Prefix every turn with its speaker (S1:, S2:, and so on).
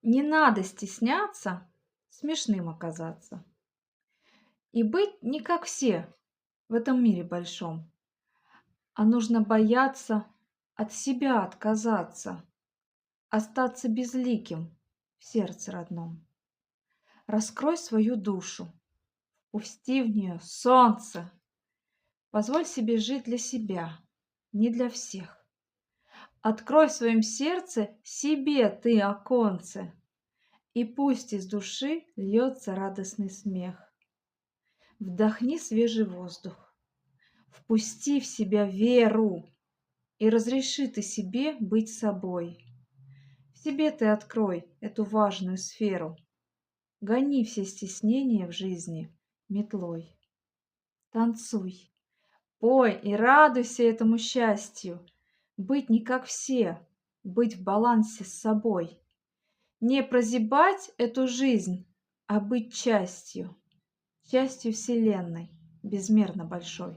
S1: Не надо стесняться смешным оказаться и быть не как все в этом мире большом, а нужно бояться от себя отказаться, остаться безликим в сердце родном. Раскрой свою душу, впусти в нее солнце, позволь себе жить для себя, не для всех. Открой в своем сердце себе ты оконце, и пусть из души льется радостный смех. Вдохни свежий воздух, впусти в себя веру и разреши ты себе быть собой. В себе ты открой эту важную сферу, гони все стеснения в жизни метлой. Танцуй, пой и радуйся этому счастью, быть не как все, быть в балансе с собой. Не прозябать эту жизнь, а быть частью Вселенной, безмерно большой.